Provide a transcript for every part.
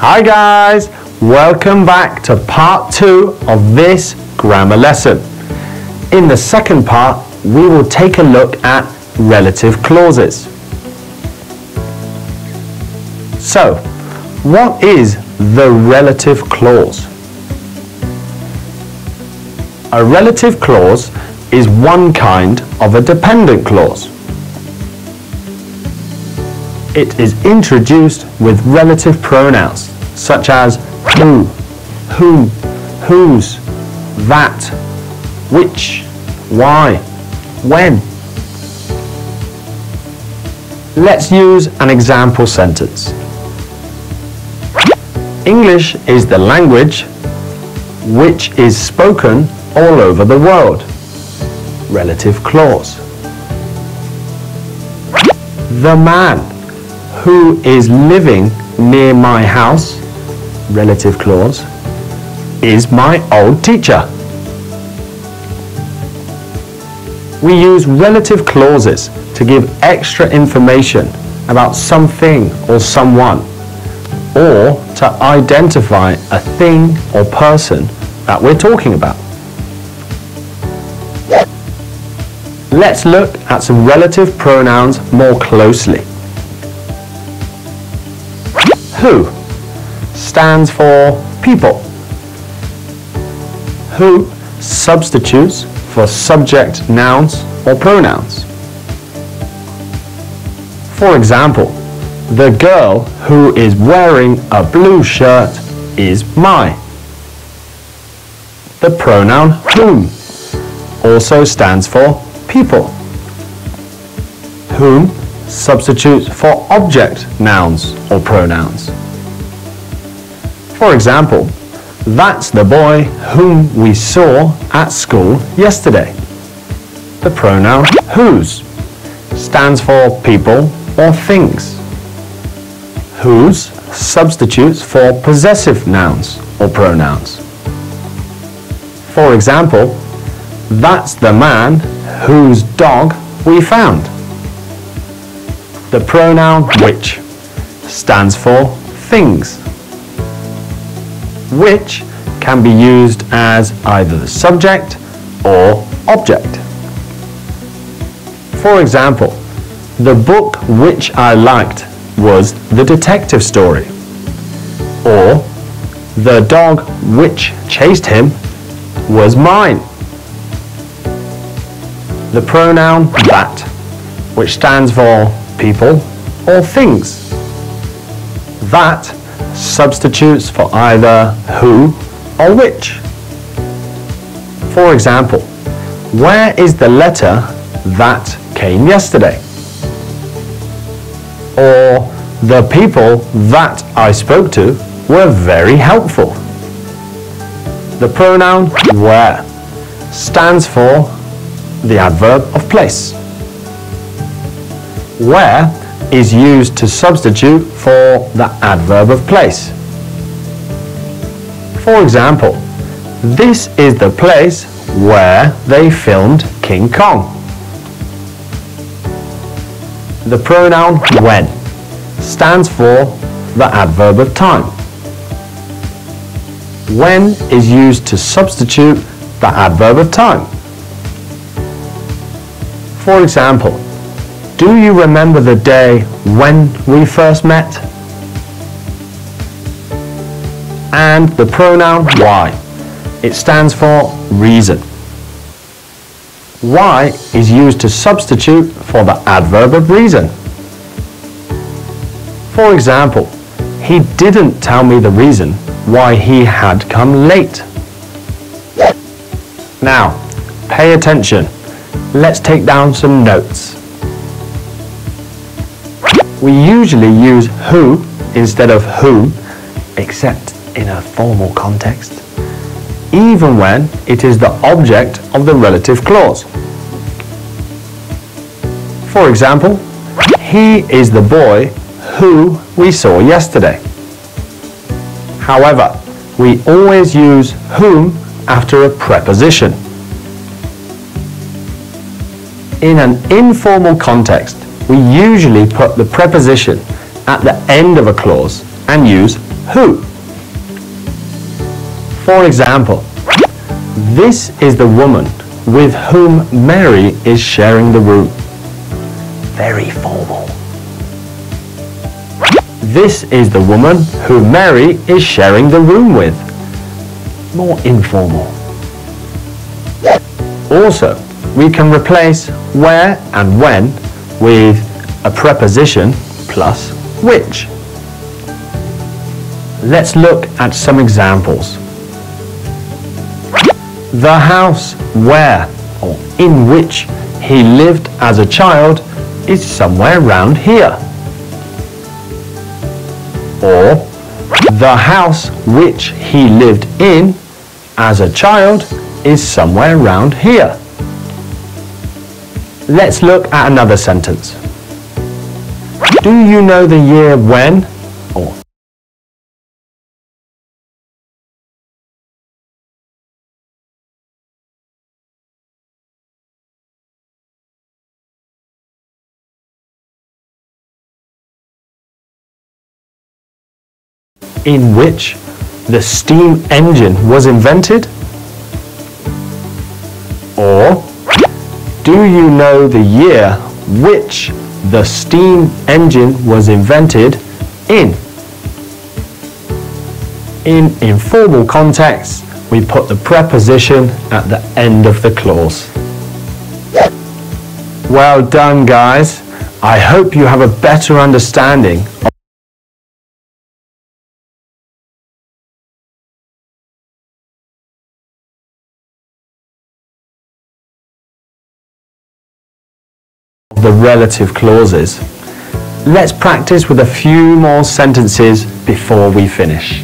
Hi guys, welcome back to part 2 of this grammar lesson. In the second part, we will take a look at relative clauses. So, what is the relative clause? A relative clause is one kind of a dependent clause. It is introduced with relative pronouns such as who, whom, whose, that, which, why, when. Let's use an example sentence. English is the language which is spoken all over the world. Relative clause. The man who is living near my house, relative clause, is my old teacher. We use relative clauses to give extra information about something or someone, or to identify a thing or person that we're talking about. Let's look at some relative pronouns more closely. Who stands for people. Who substitutes for subject nouns or pronouns. For example, the girl who is wearing a blue shirt is my. The pronoun whom also stands for people. Whom substitutes for object nouns or pronouns. For example, that's the boy whom we saw at school yesterday. The pronoun whose stands for people or things. Whose substitutes for possessive nouns or pronouns. For example, that's the man whose dog we found. The pronoun which stands for things. Which can be used as either the subject or object. For example, the book which I liked was the detective story. Or, the dog which chased him was mine. The pronoun that, which stands for people or things. That substitutes for either who or which. For example, where is the letter that came yesterday? Or, the people that I spoke to were very helpful. The pronoun where stands for the adverb of place. Where is used to substitute for the adverb of place. For example, this is the place where they filmed King Kong. The pronoun when stands for the adverb of time. When is used to substitute the adverb of time. For example, do you remember the day when we first met? And the pronoun why. It stands for reason. Why is used to substitute for the adverb of reason. For example, he didn't tell me the reason why he had come late. Now, pay attention. Let's take down some notes. We usually use who instead of whom, except in a formal context, even when it is the object of the relative clause. For example, he is the boy who we saw yesterday. However, we always use whom after a preposition. In an informal context, we usually put the preposition at the end of a clause and use who. For example, this is the woman with whom Mary is sharing the room. Very formal. This is the woman who Mary is sharing the room with. More informal. Also, we can replace where and when with a preposition plus which. Let's look at some examples. The house where or in which he lived as a child is somewhere round here. Or, the house which he lived in as a child is somewhere round here. Let's look at another sentence. Do you know the year when or in which the steam engine was invented? Or, do you know the year which the steam engine was invented in? In informal contexts, we put the preposition at the end of the clause. Well done, guys. I hope you have a better understanding of the relative clauses. Let's practice with a few more sentences before we finish.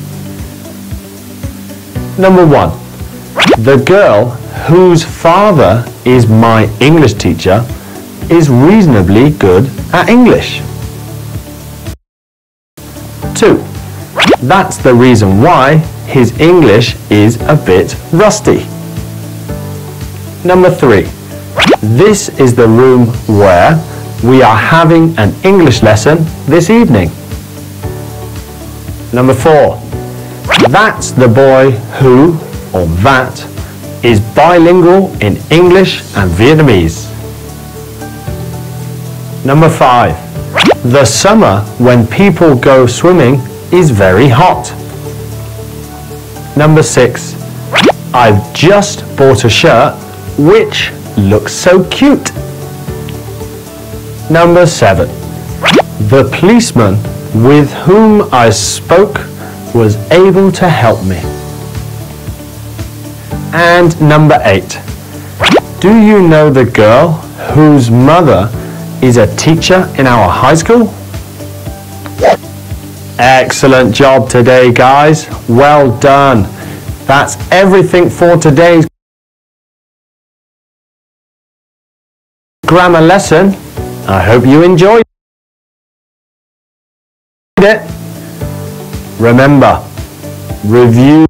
Number 1. The girl whose father is my English teacher is reasonably good at English. 2. That's the reason why his English is a bit rusty. Number 3. This is the room where we are having an English lesson this evening. Number 4. That's the boy who, or that, is bilingual in English and Vietnamese. Number 5. The summer when people go swimming is very hot. Number 6. I've just bought a shirt which looks so cute. Number 7. The policeman with whom I spoke was able to help me. And number 8. Do you know the girl whose mother is a teacher in our high school? Excellent job today, guys. Well done. That's everything for today's grammar lesson. I hope you enjoyed it. Remember, review